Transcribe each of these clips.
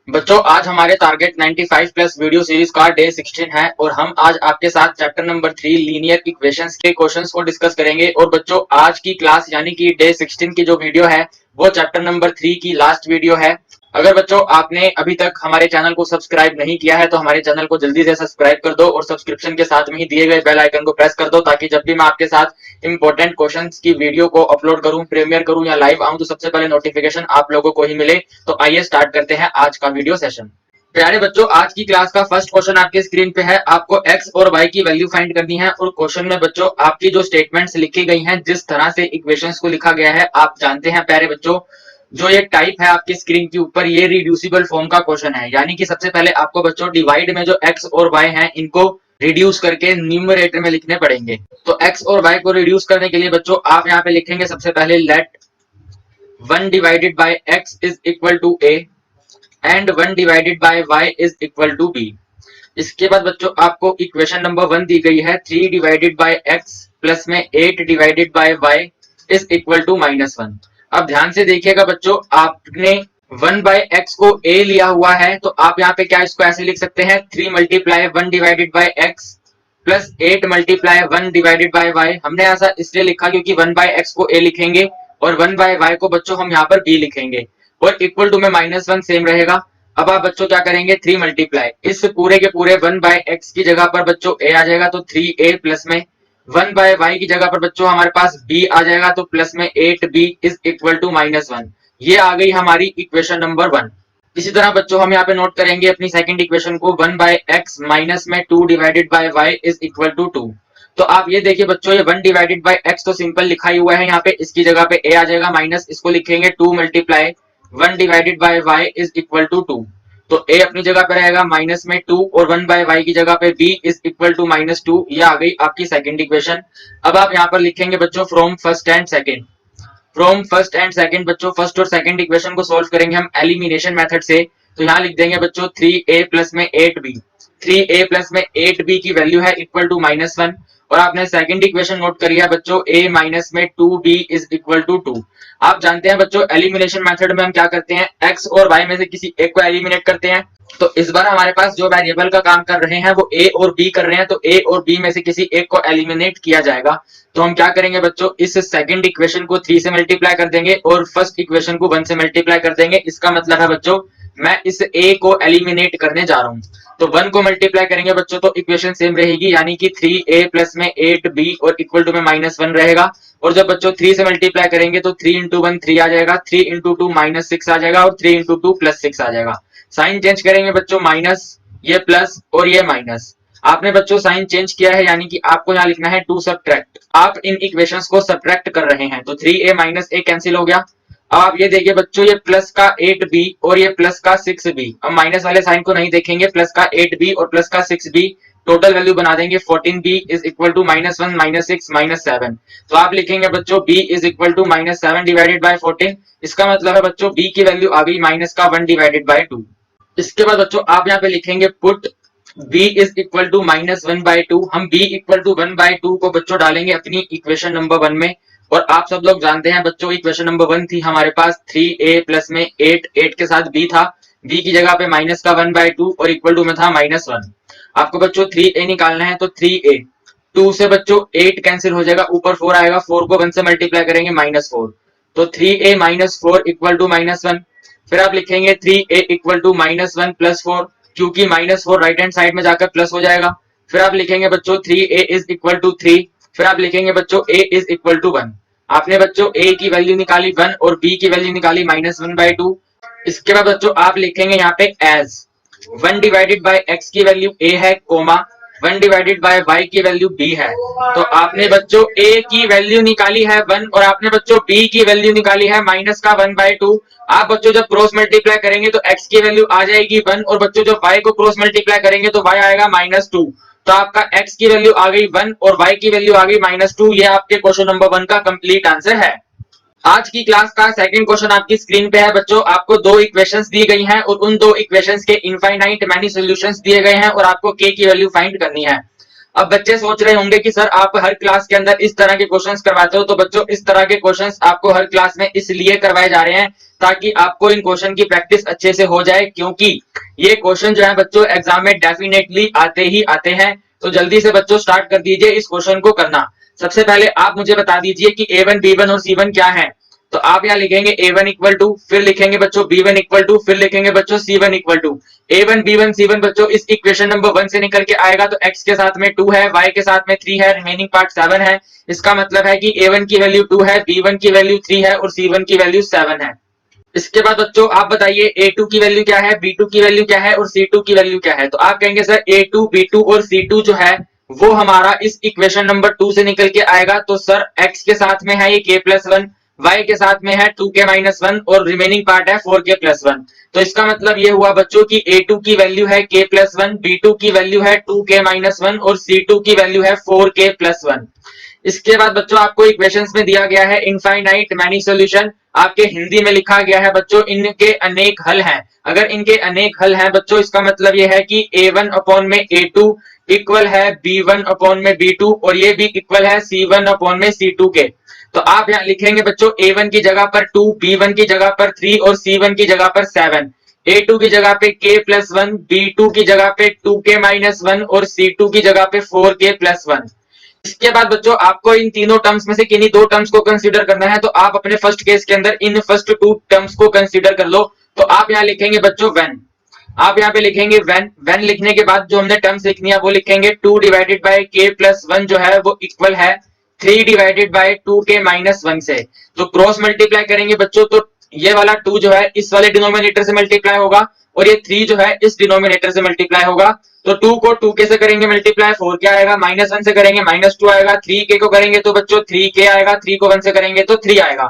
बच्चों आज हमारे टारगेट 95 प्लस वीडियो सीरीज का डे 16 है और हम आज आपके साथ चैप्टर नंबर 3 लीनियर इक्वेशंस के क्वेश्चंस को डिस्कस करेंगे। और बच्चों आज की क्लास यानी कि डे 16 की जो वीडियो है वो चैप्टर नंबर 3 की लास्ट वीडियो है। अगर बच्चों आपने अभी तक हमारे चैनल को सब्सक्राइब नहीं किया है तो हमारे चैनल को जल्दी से सब्सक्राइब कर दो और सब्सक्रिप्शन के साथ में ही दिए गए बेल आइकन को प्रेस कर दो ताकि जब भी मैं आपके साथ इंपॉर्टेंट क्वेश्चंस की वीडियो को अपलोड करूं, प्रीमियर करूं या लाइव आऊं तो सबसे पहले नोटिफिकेशन आप लोगों को ही मिले। तो आइए स्टार्ट करते हैं आज का वीडियो सेशन। प्यारे बच्चों आज की क्लास का फर्स्ट क्वेश्चन आपके स्क्रीन पे है। आपको x और y की वैल्यू फाइंड करनी है और क्वेश्चन में बच्चों आपकी जो स्टेटमेंट्स लिखी गई हैं, जिस तरह से इक्वेशंस को लिखा गया है आप जानते हैं प्यारे बच्चों, जो ये टाइप है आपकी स्क्रीन के ऊपर ये रिड्यूसिबल फॉर्म का क्वेश्चन है। यानी कि सबसे पहले आपको बच्चों डिवाइड में जो x और y हैं इनको रिड्यूस करके न्यूमरेटर में लिखने पड़ेंगे। तो x और y को रिड्यूस करने के लिए बच्चों आप यहाँ पे लिखेंगे सबसे पहले let 1 divided by x is equal to a and 1 divided by y is equal to b। इसके बाद बच्चों आपको इक्वेशन नंबर 1 दी गई है 3 डिवाइडेड बाय x प्लस में 8 divided by y is equal to -1। अब ध्यान से देखिएगा बच्चों, आपने 1 बाय x को a लिया हुआ है तो आप यहाँ पे क्या इसको ऐसे लिख सकते हैं 3 multiply 1 divided by x plus 8 multiply 1 divided by y। हमने ऐसा इसलिए लिखा क्योंकि 1 बाय x को a लिखेंगे और 1 बाय y को बच्चों हम यहाँ पर b लिखेंगे और इक्वल टू में -1 सेम रहेगा। अब आप बच्चों क्या करेंगे 3 मल्टीप्लाई इस पूरे के पूरे 1 बाय x की जगह पर बच्चों a आ जाएगा तो 3a प्लस में 1 बाय y की जगह पर बच्चों हमारे पास b आ जाएगा तो प्लस में 8b इज इक्वल टू -1। ये आ गई हमारी इक्वेशन नंबर 1। इसी तरह बच्चों हम यहाँ पे नोट करेंगे अपनी सेकंड इक्वेशन को 1 बाय x माइनस में 2 divided by y is equal to 2। तो आप ये देखिए बच्चों ये 1 डिवाइडेड बाय x तो सिंपल लिखा ही हुआ है, यहाँ पे इसकी जगह पे a आ जाएगा माइनस इसको लिखेंगे 2 multiply 1 divided by y is equal to 2। तो a अपनी जगह पे रहेगा माइनस में 2 और 1 बाय y की जगह पे b इज इक्वल टू -2। ये आ गई आपकी सेकंड इक्वेशन। अब आप यहाँ पर लिखेंगे बच्चों from first and second. From first and second बच्चों फर्स्ट और सेकंड इक्वेशन को सोल्व करेंगे हम एलिमिनेशन मेथड से। तो यहाँ लिख देंगे बच्चों 3a प्लस में 8b। 3a प्लस में 8b की वैल्यू है इक्वल टू -1 और आपने सेकंड इक्वेशन नोट करी है बच्चों a माइनस में 2b इज इक्वल टू 2। आप जानते हैं बच्चों एलिमिनेशन मेथड में हम क्या करते हैं x और y में से किसी एक को एलिमिनेट करते हैं। तो इस बार हमारे पास जो वेरिएबल का काम कर रहे हैं वो a और b कर रहे हैं तो a और b में से किसी एक को एलिमिनेट किया जाएगा। तो हम क्या करेंगे बच्चों इस सेकंड इक्वेशन को 3 से मल्टीप्लाई कर देंगे और फर्स्ट इक्वेशन को 1 से मल्टीप्लाई कर देंगे। इसका मतलब है बच्चों मैं इस a को एलिमिनेट करने जा रहा हूँ। तो 1 को मल्टीप्लाई करेंगे बच्चों तो इक्वेशन सेम रहेगी यानी कि 3a प्लस में 8b और इक्वल टू में -1 रहेगा। और जब बच्चों 3 से मल्टीप्लाई करेंगे तो 3 इंटू 1 3 आ जाएगा, 3 इंटू 2 -6 आ जाएगा और 3 इंटू 2 +6 आ जाएगा। साइन चेंज करेंगे बच्चों माइनस ये प्लस और ये माइनस। आपने बच्चों साइन चेंज किया है यानी कि आपको यहाँ लिखना है टू सब्ट्रैक्ट। आप इन इक्वेशंस को सब्ट्रैक्ट कर रहे हैं तो 3a माइनस a कैंसिल हो गया। अब आप ये देखिए बच्चों ये प्लस का 8b और ये प्लस का 6b। अब माइनस वाले साइन को नहीं देखेंगे, प्लस का 8b और प्लस का 6b टोटल वैल्यू बना देंगे 14b इज इक्वल टू -1 -6 -7। तो आप लिखेंगे बच्चों b is equal to -7 divided by 14। इसका मतलब है बच्चों b की वैल्यू आ गई माइनस का 1 डिवाइडेड बाय 2। इसके बाद बच्चों आप यहाँ पे लिखेंगे put b is equal to -1/2। हम b इक्वल टू 1/2 को बच्चों डालेंगे अपनी इक्वेशन नंबर 1 में। और आप सब लोग जानते हैं बच्चों इक्वेशन नंबर 1 थी हमारे पास 3a प्लस में 8 के साथ b था, b की जगह पे माइनस का 1/2 और इक्वल टू में था -1। आपको बच्चों 3a निकालना है तो 3a 2 से बच्चों 8 कैंसिल हो जाएगा, ऊपर 4 आएगा, 4 को 1 से मल्टीप्लाई करेंगे -4। तो 3a -4 इक्वल टू -1। फिर आप लिखेंगे 3a इक्वल टू -1 प्लस 4 क्योंकि -4 राइट हैंड साइड में जाकर प्लस हो जाएगा। फिर आप लिखेंगे बच्चों 3a इज इक्वल टू 3। फिर आप लिखेंगे बच्चों a इज इक्वल टू 1। आपने बच्चों a की वैल्यू निकाली 1 और b की वैल्यू निकाली -1/2। इसके बाद बच्चों आप लिखेंगे यहाँ पे एज 1 डिवाइडेड बाय x की वैल्यू a है कोमा 1 डिवाइडेड बाय y की वैल्यू b है। तो आपने बच्चों a की वैल्यू निकाली है 1 और आपने बच्चों b की वैल्यू निकाली है माइनस का 1/2। आप बच्चों जब क्रॉस मल्टीप्लाई करेंगे तो x की वैल्यू आ जाएगी 1 और बच्चों जब y को क्रॉस मल्टीप्लाई करेंगे तो y आएगा -2। तो आपका x की वैल्यू आ गई 1 और y की वैल्यू आ गई -2। ये आपके क्वेश्चन नंबर 1 का कंप्लीट आंसर है। आज की क्लास का सेकंड क्वेश्चन आपकी स्क्रीन पे है बच्चों। आपको दो इक्वेशंस दी गई हैं और उन दो इक्वेशंस के इनफाइनाइट मैनी सॉल्यूशंस दिए गए हैं और आपको k की वैल्यू फाइंड करनी है। अब बच्चे सोच रहे होंगे कि सर आप हर क्लास के अंदर इस तरह के क्वेश्चंस करवाते हो। तो बच्चों इस तरह के क्वेश्चंस आपको हर क्लास में इसलिए करवाए जा रहे हैं ताकि आपको इन क्वेश्चन की प्रैक्टिस अच्छे से हो जाए, क्योंकि ये क्वेश्चन जो है बच्चों एग्जाम में डेफिनेटली आते ही आते हैं। तो जल्दी से बच्चों स्टार्ट कर दीजिए इस क्वेश्चन को करना। सबसे पहले आप मुझे बता दीजिए कि A1 B1 और C1 क्या है। तो आप यहाँ लिखेंगे A1 इक्वल टू, फिर लिखेंगे बच्चों B1 इक्वल टू, फिर लिखेंगे बच्चों C1 equal to. A1 B1 C1 बच्चों इस इक्वेशन नंबर 1 से निकल के आएगा। तो x के साथ में 2 है, y के साथ में 3 है, रिमेनिंग पार्ट 7 है। इसका मतलब है कि A1 की वैल्यू 2 है, B1 की वैल्यू 3 है और C1 की वैल्यू 7 है। इसके बाद बच्चों आप बताइए A2 की वैल्यू क्या है, B2 की वैल्यू क्या है और C2 की वैल्यू क्या है। तो आप कहेंगे सर A2 B2 और C2 जो है वो हमारा इस इक्वेशन नंबर 2 से निकल के आएगा। तो सर x के साथ में है ये k+1, y के साथ में है 2k-1 और रिमेनिंग पार्ट है 4k+1। तो इसका मतलब ये हुआ बच्चों की A2 की वैल्यू है k+1, B2 की वैल्यू है 2k-1 और C2 की वैल्यू है 4k+1। इसके बाद बच्चों आपको इक्वेशंस में दिया गया है इनफाइनाइट मैनी सॉल्यूशन। आपके हिंदी में लिखा गया है बच्चों इनके अनेक हल हैं। अगर इनके अनेक हल हैं बच्चों इसका मतलब यह है कि A1 अपॉन में A2 इक्वल है B1 अपॉन में B2 और ये भी इक्वल है C1 अपॉन में C2 के। तो आप यहाँ लिखेंगे बच्चों A1 की जगह पर 2, B1 की जगह पर 3 और C1 की जगह पर 7, A2 की जगह पे k+1, B2 की जगह पे 2k-1 और C2 की जगह पे 4k+1। इसके बाद बच्चों आपको इन तीनों टर्म्स में से किन्हीं दो टर्म्स को कंसीडर करना है। तो आप अपने फर्स्ट केस के अंदर इन फर्स्ट टू टर्म्स को कंसीडर कर लो। तो आप यहाँ लिखेंगे बच्चों व्हेन, आप यहाँ पे लिखेंगे व्हेन लिखने के बाद जो हमने टर्म्स लिखनी है वो लिखेंगे 2 डिवाइडेड बाय k+1 जो है वो इक्वल है 3 डिवाइडेड बाय 2k-1 से। तो क्रॉस मल्टीप्लाई करेंगे बच्चों तो ये वाला 2 जो है इस वाले डिनोमिनेटर से मल्टीप्लाई होगा और ये 3 जो है इस डिनोमिनेटर से मल्टीप्लाई होगा। तो 2 को 2k से करेंगे मल्टीप्लाई, 4 क्या आएगा, -1 से करेंगे -2 आएगा, 3k को करेंगे तो बच्चों 3k आएगा, 3 को 1 से करेंगे तो 3 आएगा।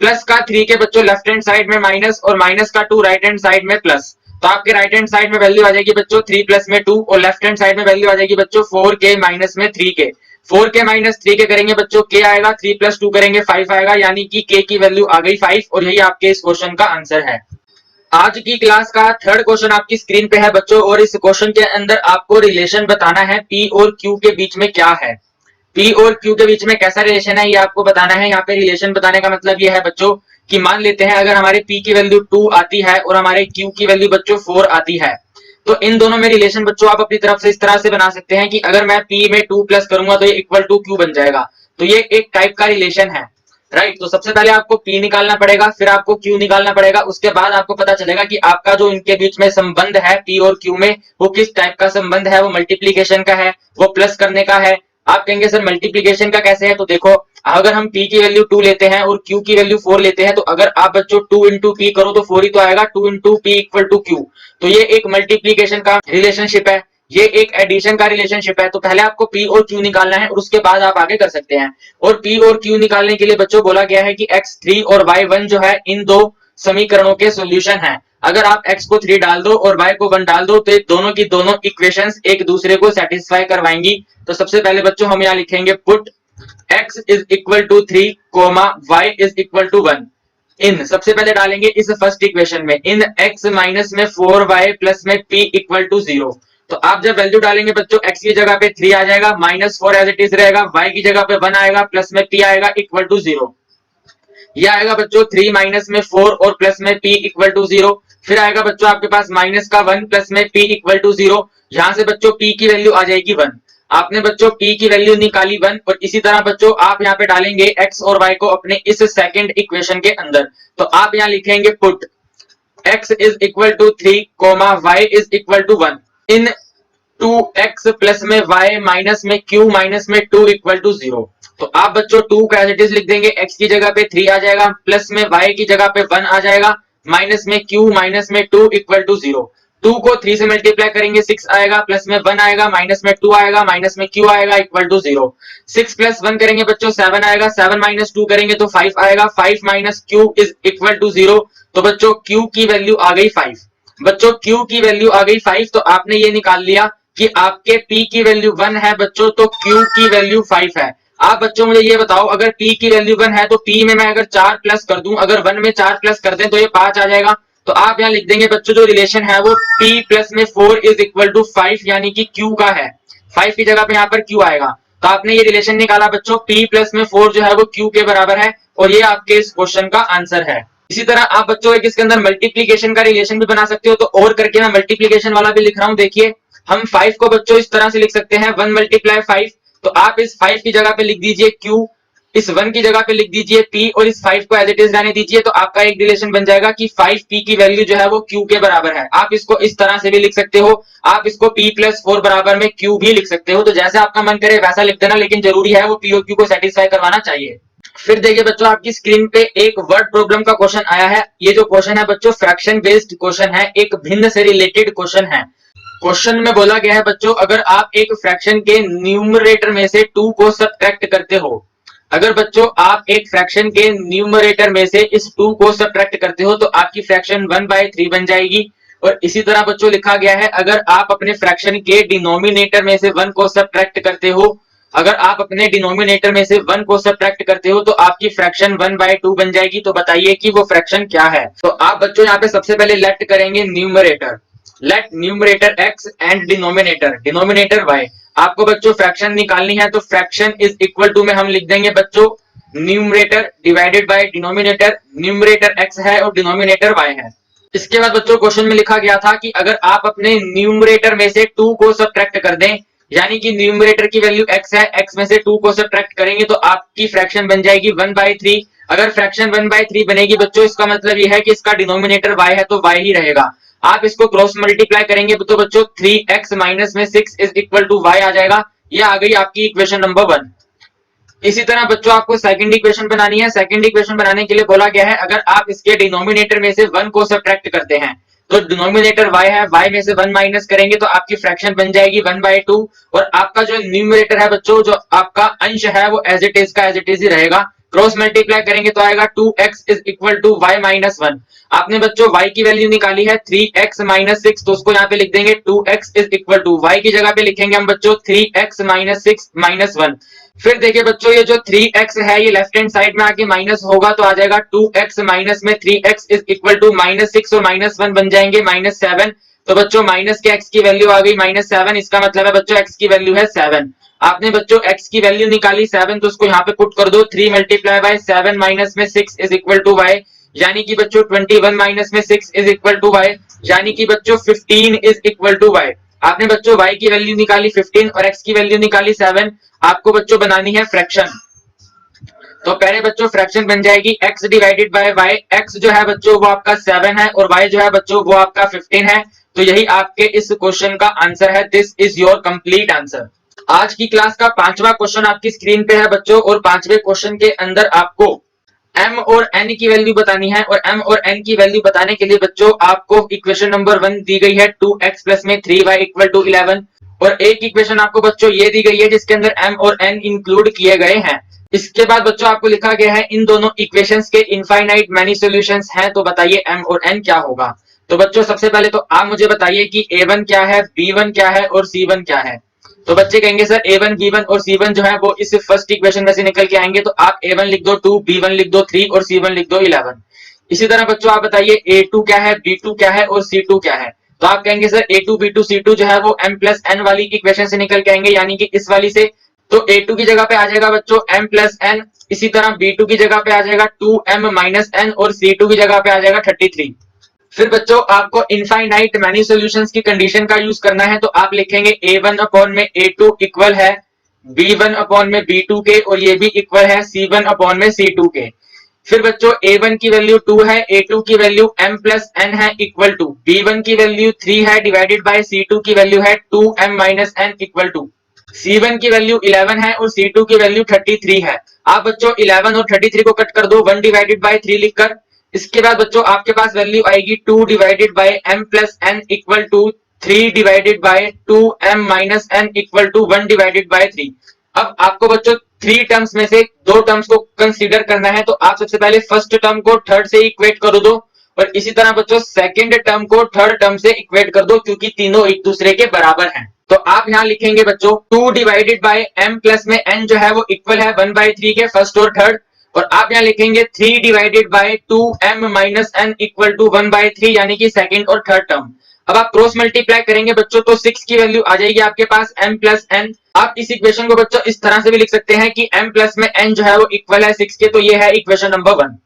प्लस का 3 के बच्चों लेफ्ट हैंड साइड में माइनस और माइनस का 2 राइट हैंड साइड में प्लस। तो आपके राइट हैंड साइड में वैल्यू आ जाएगी बच्चों 3 प्लस में 2 और लेफ्ट हैंड साइड में वैल्यू आ जाएगी बच्चों 4k माइनस में 3k। 4k माइनस 3k करेंगे बच्चों k आएगा, 3 प्लस 2 करेंगे 5 आएगा, यानी कि k की वैल्यू आ गई 5 और यही आपके इस क्वेश्चन का आंसर है। आज की क्लास का थर्ड क्वेश्चन आपकी स्क्रीन पे है बच्चों और इस क्वेश्चन के अंदर आपको रिलेशन बताना है P और Q के बीच में क्या है। P और Q के बीच में कैसा रिलेशन है ये आपको बताना है। यहाँ पे रिलेशन बताने का मतलब ये है बच्चों कि मान लेते हैं अगर हमारे P की वैल्यू 2 आती है और हमारे Q की वैल्यू बच्चों 4 आती है तो इन दोनों में रिलेशन बच्चों आप अपनी तरफ से इस तरह से बना सकते हैं कि अगर मैं P में 2 प्लस करूंगा तो ये इक्वल टू Q बन जाएगा। तो ये एक टाइप का रिलेशन है, राइट। तो सबसे पहले आपको P निकालना पड़ेगा, फिर आपको Q निकालना पड़ेगा, उसके बाद आपको पता चलेगा कि आपका जो इनके बीच में संबंध है P और Q में वो किस टाइप का संबंध है, वो मल्टीप्लीकेशन का है, वो प्लस करने का है। आप कहेंगे सर मल्टीप्लीकेशन का कैसे है, तो देखो अगर हम P की वैल्यू 2 लेते हैं और Q की वैल्यू 4 लेते हैं तो अगर आप बच्चों 2 इंटू P करो तो 4 ही तो आएगा, 2 into P equal to Q। तो ये एक मल्टीप्लीकेशन का रिलेशनशिप है, ये एक एडिशन का रिलेशनशिप है। तो पहले आपको P और Q निकालना है और उसके बाद आप आगे कर सकते हैं। और P और Q निकालने के लिए बच्चों बोला गया है कि x3 और y1 जो है इन दो समीकरणों के सॉल्यूशन है। अगर आप x को 3 डाल दो और y को 1 डाल दो तो दोनों की दोनों इक्वेशंस एक दूसरे को सेटिस्फाई करवाएंगी। तो सबसे पहले बच्चों हम यहाँ लिखेंगे put x is equal to 3 comma y is equal to 1 in, सबसे पहले डालेंगे इस फर्स्ट इक्वेशन में इन x माइनस में 4y प्लस में p इक्वल टू 0। तो आप जब वैल्यू डालेंगे बच्चों x की जगह पे 3 आ जाएगा, -4 एज इट इज रहेगा, y की जगह पे 1 आएगा, प्लस में p आएगा इक्वल टू 0। ये आएगा बच्चों 3 माइनस में 4 और प्लस में p इक्वल टू 0। फिर आएगा बच्चों आपके पास माइनस का 1 प्लस में p इक्वल टू 0। यहां से बच्चों p की वैल्यू आ जाएगी 1। आपने बच्चों p की वैल्यू निकाली 1 और इसी तरह बच्चों आप यहाँ पे डालेंगे x और y को अपने इस सेकंड इक्वेशन के अंदर। तो आप यहाँ लिखेंगे put x is equal to 3 comma y is equal to 1 in 2x plus में y माइनस में q माइनस में 2 इक्वल टू 0। तो आप बच्चों 2 का एज इट इज लिख देंगे, x की जगह पे 3 आ जाएगा, प्लस में y की जगह पे 1 आ जाएगा, माइनस में q माइनस में 2 इक्वल टू 0। 2 को 3 से मल्टीप्लाई करेंगे 6 आएगा, प्लस में 1 आएगा, माइनस में 2 आएगा, माइनस में q आएगा इक्वल टू 0। 6 प्लस 1 करेंगे बच्चों 7 आएगा, 7 माइनस 2 करेंगे तो 5 आएगा, 5 minus q is equal to 0। तो बच्चों q की वैल्यू आ गई 5। बच्चों q की वैल्यू आ गई 5। तो आपने ये निकाल लिया कि आपके p की वैल्यू 1 है बच्चों तो q की वैल्यू 5 है। आप बच्चों मुझे ये बताओ अगर p की वैल्यू 1 है तो p में मैं अगर 4 प्लस कर दूं, अगर 1 में 4 प्लस कर दें तो ये 5 आ जाएगा। तो आप यहाँ लिख देंगे बच्चों जो रिलेशन है वो p प्लस में 4 इज इक्वल टू 5 यानी कि q का है। 5 की जगह पे यहाँ पर q आएगा। तो आपने ये रिलेशन निकाला बच्चों, p प्लस में 4 जो है वो q के बराबर है, और ये आपके इस क्वेश्चन का आंसर है। इसी तरह आप बच्चों एक इसके अंदर मल्टीप्लीकेशन का रिलेशन भी बना सकते हो, तो और करके मैं मल्टीप्लीकेशन वाला भी लिख रहा हूं। देखिए हम 5 को बच्चों इस तरह से लिख सकते हैं 1 मल्टीप्लाई 5, तो आप इस 5 की जगह पे लिख दीजिए q, इस 1 की जगह पे लिख दीजिए p, और इस 5 को एज इट इज रहने दीजिए। तो आपका एक रिलेशन बन जाएगा कि 5p की वैल्यू जो है वो q के बराबर है। आप इसको इस तरह से भी लिख सकते हो, आप इसको p प्लस 4 बराबर में q भी लिख सकते हो। तो जैसे आपका मन करे वैसा लिख देना, लेकिन जरूरी है वो p और q को सेटिस्फाई करवाना चाहिए। फिर देखिए बच्चों, आपकी स्क्रीन पे एक वर्ड प्रॉब्लम का क्वेश्चन आया है। ये जो क्वेश्चन है बच्चों फ्रैक्शन बेस्ड क्वेश्चन है, एक भिन्न से रिलेटेड क्वेश्चन है। क्वेश्चन में बोला गया है बच्चों, अगर आप एक फ्रैक्शन के न्यूमरेटर में से 2 को सब्ट्रैक्ट करते हो, अगर बच्चों आप एक फ्रैक्शन के न्यूमरेटर में से इस 2 को सब्ट्रैक्ट करते हो तो आपकी फ्रैक्शन 1/3 बन जाएगी। और इसी तरह बच्चों लिखा गया है, अगर आप अपने फ्रैक्शन के डिनोमिनेटर में से 1 को सब्ट्रैक्ट करते हो, अगर आप अपने डिनोमिनेटर में से 1 को सब्ट्रैक्ट करते हो तो आपकी फ्रैक्शन 1/2 बन जाएगी। तो बताइए कि वो फ्रैक्शन क्या है। तो आप बच्चों यहाँ पे सबसे पहले लेट करेंगे numerator, let numerator x and denominator y। आपको बच्चों फ्रैक्शन निकालनी है, तो फ्रैक्शन इज इक्वल टू में हम लिख देंगे बच्चों numerator divided by denominator. Numerator x है और डिनोमिनेटर y है। इसके बाद बच्चों क्वेश्चन में लिखा गया था कि अगर आप अपने न्यूमरेटर में से 2 को सब्ट्रैक्ट कर दें, यानी कि न्यूमरेटर की वैल्यू x है, x में से 2 को सब्ट्रैक्ट करेंगे तो आपकी फ्रैक्शन बन जाएगी 1/3। अगर फ्रैक्शन 1/3 बनेगी बच्चों, इसका मतलब यह है कि इसका डिनोमिनेटर y है तो y ही रहेगा। आप इसको क्रॉस मल्टीप्लाई करेंगे तो बच्चों 3x माइनस में 6 इज इक्वल टू y आ जाएगा। ये आ गई आपकी इक्वेशन नंबर 1। इसी तरह बच्चों आपको सेकंड इक्वेशन बनानी है। सेकंड इक्वेशन बनाने के लिए बोला गया है, अगर आप इसके डिनोमिनेटर में से 1 को सब्ट्रैक्ट करते हैं तो डिनोमिनेटर y है, y में से 1 माइनस करेंगे तो आपकी फ्रैक्शन बन जाएगी 1/2। और आपका जो न्यूमरेटर है बच्चों, जो आपका अंश है वो एज इट इज का एज इट इज ही रहेगा। क्रॉस मल्टीप्लाई करेंगे तो आएगा 2x is equal to y minus 1। आपने बच्चों y की वैल्यू निकाली है 3x माइनस 6, तो उसको यहाँ पे लिख देंगे 2x is equal to y की जगह पे लिखेंगे हम बच्चों 3x माइनस 6 माइनस 1। फिर देखिए बच्चों, ये जो 3x है ये लेफ्ट हैंड साइड में आके माइनस होगा तो आ जाएगा 2x माइनस में 3x is equal to minus 6 और माइनस 1 बन जाएंगे माइनस 7। तो बच्चों माइनस के x की वैल्यू आ गई माइनस 7, इसका मतलब है बच्चों x की वैल्यू है 7। आपने बच्चों x की वैल्यू निकाली 7, तो उसको यहाँ पे पुट कर दो 3 मल्टीप्लाई बाय 7 माइनस में 6 इज इक्वल टू y, यानी कि बच्चों 21 माइनस में 6 इज इक्वल टू y, यानी कि बच्चों 15 इज इक्वल टू y। आपने बच्चों y की वैल्यू निकाली 15 और x की वैल्यू निकाली 7। आपको बच्चों बनानी है फ्रैक्शन। तो पहले बच्चों फ्रैक्शन बन जाएगी x divided by y। x जो है बच्चों वो आपका 7 है और y जो है बच्चों वो आपका 15 है। तो यही आपके इस क्वेश्चन का आंसर है। This is your complete answer. आज की क्लास का 5वां क्वेश्चन आपकी स्क्रीन पे है बच्चों, और 5वें क्वेश्चन के अंदर आपको m और n की वैल्यू बतानी है। और m और n की वैल्यू बताने के लिए बच्चों आपको इक्वेशन नंबर 1 दी गई है 2x प्लस में 3y इक्वल टू 11, और एक इक्वेशन आपको बच्चों ये दी गई है जिसके अंदर m और n इंक्लूड किए गए हैं। इसके बाद बच्चों आपको लिखा गया है इन दोनों इक्वेशंस के इनफाइनाइट मैनी सॉल्यूशंस हैं, तो बताइए m और n क्या होगा। तो बच्चों सबसे पहले तो आप मुझे बताइए कि a1 क्या है, b1 क्या है और c1 क्या है। तो बच्चे कहेंगे सर a1 b1 और c1 जो है वो इस फर्स्ट इक्वेशन में से निकल के आएंगे, तो आप a1 लिख दो 2, b1 लिख दो 3 और c1 लिख दो 11। इसी तरह बच्चों आप बताइए a2 क्या है, b2 क्या है और c2 क्या है। तो आप कहेंगे सर a2 b2 c2 जो है वो m प्लस n वाली इक्वेशन से निकल के आएंगे, यानी कि इस वाली से। तो a2 की जगह पे आ जाएगा बच्चों m प्लस n, इसी तरह b2 की जगह पे आ जाएगा 2m माइनस n और c2 की जगह पे आ जाएगा 33। फिर बच्चों आपको इनफाइनाइट मैनी सॉल्यूशंस की कंडीशन का यूज करना है, तो आप लिखेंगे a1 अपॉन में a2 इक्वल है b1 अपॉन में b2 के, और ये भी इक्वल है c1 अपॉन में c2 के। फिर बच्चों a1 की वैल्यू 2 है, a2 की वैल्यू m प्लस n है इक्वल टू b1 की वैल्यू 3 है डिवाइडेड बाय c2 की वैल्यू है 2m minus n equal to c1 की वैल्यू 11 है और c2 की वैल्यू 33 है। आप बच्चों 11 और 33 को कट कर दो 1 डिवाइडेड बाय 3 लिखकर। इसके बाद बच्चों आपके पास वैल्यू आएगी 2 divided by m plus n equal to 3 divided by 2m minus n equal to 1 divided by 3। अब आपको बच्चों 3 टर्म्स में से 2 टर्म्स को कंसीडर करना है, तो आप सबसे पहले फर्स्ट टर्म को थर्ड से इक्वेट कर दो, और इसी तरह बच्चों सेकंड टर्म को थर्ड टर्म से इक्वेट कर दो, क्योंकि तीनों एक दूसरे के बराबर हैं। तो आप यहाँ लिखेंगे बच्चों 2 डिवाइडेड बाय m प्लस में n जो है वो इक्वल है 1/3 के फर्स्ट और थर्ड, और आप यहाँ लिखेंगे 3 divided by 2m minus n equal to 1/3, यानी कि सेकंड और थर्ड टर्म। अब आप क्रॉस मल्टीप्लाई करेंगे बच्चों तो 6 की वैल्यू आ जाएगी आपके पास m प्लस n। आप इस इक्वेशन को बच्चों इस तरह से भी लिख सकते हैं कि m प्लस में n जो है वो इक्वल है 6 के, तो ये है इक्वेशन नंबर 1।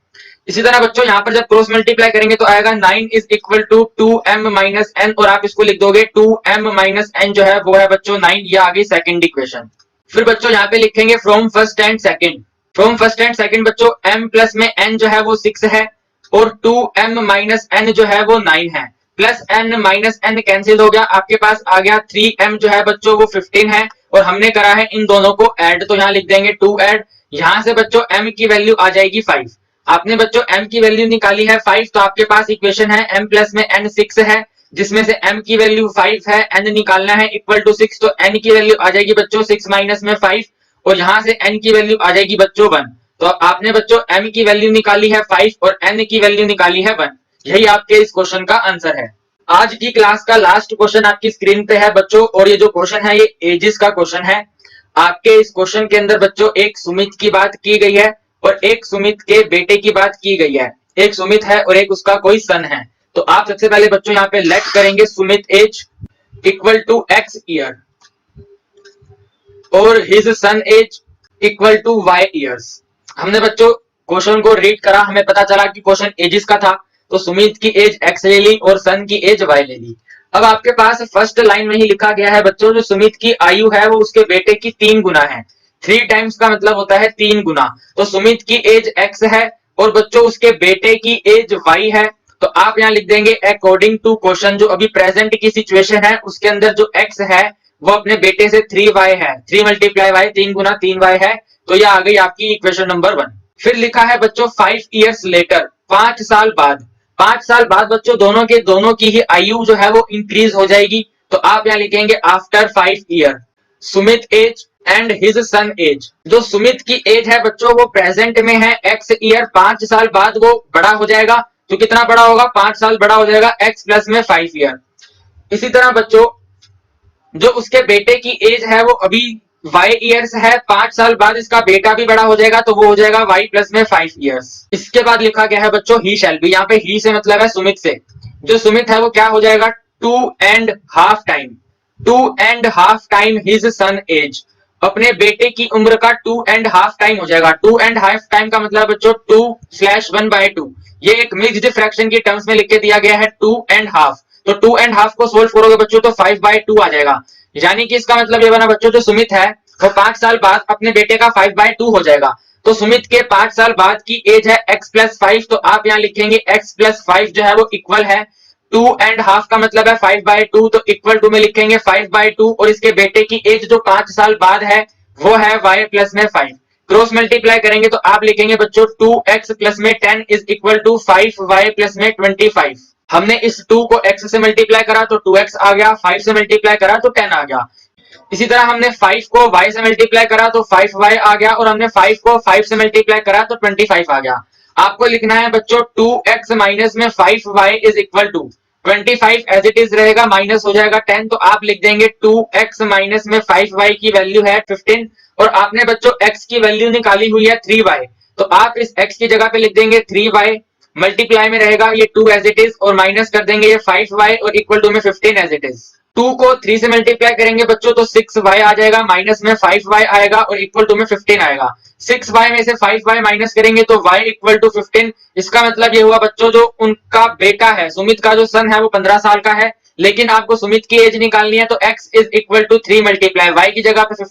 इसी तरह बच्चों यहाँ पर जब क्रॉस मल्टीप्लाई करेंगे तो आएगा 9 is equal to 2m minus n, और आप इसको लिख दोगे 2m माइनस n जो है वो है बच्चों 9। ये आ गई सेकंड इक्वेशन। फिर बच्चों यहाँ पे लिखेंगे from first and second. From first and second बच्चों m प्लस में n जो है वो 6 है और 2m माइनस n जो है वो 9 है। Plus n minus n cancel हो गया, आपके पास आ गया 3m जो है बच्चों वो 15 है, और हमने करा है इन दोनों को ऐड, तो यहाँ लिख देंगे 2 ऐड। यहाँ से बच्चों m की वैल्यू आ जाएगी 5। आपने बच्चों m की वैल्यू निकाली है 5, तो आपके पास इक्वेशन है m प्लस में n 6 है, जिसमें से m की वैल्यू 5 है, n निकालना है इक्वल टू 6, तो n की वैल्यू आ जाएगी बच्चों 6 माइनस में 5, और यहाँ से n की वैल्यू आ जाएगी बच्चों 1। तो आपने बच्चों m की वैल्यू निकाली है 5 और n की वैल्यू निकाली है 1। यही आपके इस क्वेश्चन का आंसर है। आज की क्लास का लास्ट क्वेश्चन आपकी स्क्रीन पे है बच्चों, और ये जो क्वेश्चन है ये एजिस का क्वेश्चन है। आपके इस क्वेश्चन के अंदर बच्चों एक सुमित की बात की गई है और एक सुमित के बेटे की बात की गई है। एक सुमित है और एक उसका कोई सन है। तो आप सबसे पहले बच्चों यहाँ पे लेट करेंगे Sumit age equal to x year और his son age equal to y years. हमने बच्चों क्वेश्चन को रीड करा, हमें पता चला कि क्वेश्चन एजिस का था, तो सुमित की एज x ले ली और सन की एज y ले ली। अब आपके पास फर्स्ट लाइन में ही लिखा गया है बच्चों जो सुमित की आयु है वो उसके बेटे की 3 गुना है। 3 टाइम्स का मतलब होता है 3 गुना। तो सुमित की एज x है और बच्चों उसके बेटे की एज y है, तो आप यहाँ लिख देंगे अकॉर्डिंग टू क्वेश्चन। जो अभी प्रेजेंट की सिचुएशन है उसके अंदर जो x है वो अपने बेटे से 3y है, 3 मल्टीप्लाई y, 3 गुना 3y है, तो ये आ गई आपकी इक्वेशन नंबर 1। फिर लिखा है बच्चों 5 इयर्स लेटर, 5 साल बाद। 5 साल बाद बच्चों दोनों की ही आयु जो है वो इंक्रीज हो जाएगी, तो आप यहाँ लिखेंगे after 5 year Sumit age and his son age. जो सुमित की एज है बच्चों वो प्रेजेंट में है x ईयर, 5 साल बाद वो बड़ा हो जाएगा, तो कितना बड़ा होगा, 5 साल बड़ा हो जाएगा x प्लस में 5 ईयर। इसी तरह बच्चों जो उसके बेटे की एज है वो अभी y ईयर्स है, 5 साल बाद इसका बेटा भी बड़ा हो जाएगा, तो वो हो जाएगा y प्लस में 5 ईयर्स। इसके बाद लिखा गया है बच्चों ही शैल बी। यहाँ पे ही से मतलब है सुमित से। जो सुमित है वो क्या हो जाएगा 2.5 time, 2.5 time his son age. अपने बेटे की उम्र का 2.5 टाइम हो जाएगा। 2.5 टाइम का मतलब बच्चों 2/1/2। ये एक मिक्स्ड फ्रैक्शन की टर्म्स में लिख के दिया गया है 2.5, तो 2.5 को सोल्व करोगे बच्चों तो 5/2 आ जाएगा। यानी कि इसका मतलब ये बना बच्चों जो सुमित है वो 5 साल बाद अपने बेटे का 5/2 हो जाएगा। तो सुमित के 5 साल बाद की एज है x प्लस 5, तो आप यहाँ लिखेंगे x प्लस 5 जो है वो इक्वल है 2.5 का मतलब है 5/2, तो इक्वल टू में लिखेंगे 5/2, और इसके बेटे की एज जो 5 साल बाद है वो है y प्लस में 5। क्रॉस मल्टीप्लाई करेंगे तो आप लिखेंगे बच्चों 2x प्लस में 10 is equal to 5y plus में 25। हमने इस 2 को x से मल्टीप्लाई करा तो 2x आ गया, 5 से मल्टीप्लाई करा तो 10 आ गया। इसी तरह हमने 5 को y से मल्टीप्लाई करा तो 5y आ गया, और हमने 5 को 5 से मल्टीप्लाई करा तो 25 आ गया। आपको लिखना है बच्चों 2x माइनस में 5y is equal to 25 as it is रहेगा, माइनस हो जाएगा 10, तो आप लिख देंगे 2x माइनस में 5y की वैल्यू है 15, और आपने बच्चों x की वैल्यू निकाली हुई है 3y, तो आप इस x की जगह पे लिख देंगे 3y, मल्टीप्लाई में रहेगा ये 2 एज इट इज, और माइनस कर देंगे ये 5y, और इक्वल टू में 15 एज इट इज। 2 को 3 से मल्टीप्लाई करेंगे बच्चों तो 6y आ जाएगा, माइनस में 5y आएगा, और इक्वल टू में 15 आएगा। 6y में से 5y माइनस करेंगे तो y इक्वल टू 15। इसका मतलब ये हुआ बच्चों जो उनका बेटा है सुमित का जो सन है वो 15 साल का है, लेकिन आपको सुमित की एज निकालनी है, तो x is equal to 3 multiply y की जगह पे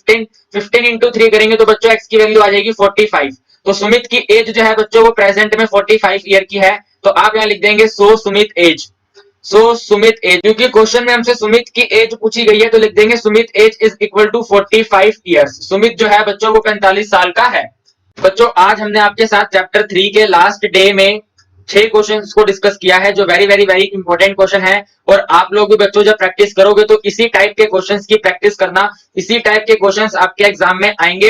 15 इंटू 3 करेंगे तो बच्चों x की वैल्यू आ जाएगी 45। तो सुमित की एज जो है बच्चों वो प्रेजेंट में 45 ईयर की है, तो आप यहाँ लिख देंगे सो सुमित एज। सुमित एज, क्योंकि क्वेश्चन में हमसे सुमित की एज पूछी गई है तो लिख देंगे Sumit age is equal to 45 years. Sumit जो है बच्चों वो 45 साल का है। बच्चों आज हमने आपके साथ चैप्टर 3 के लास्ट डे में 6 क्वेश्चंस को डिस्कस किया है जो very very very important question है, और आप लोग भी बच्चों जब प्रैक्टिस करोगे तो इसी टाइप के क्वेश्चंस की प्रैक्टिस करना, इसी टाइप के क्वेश्चंस आपके एग्जाम में आएंगे।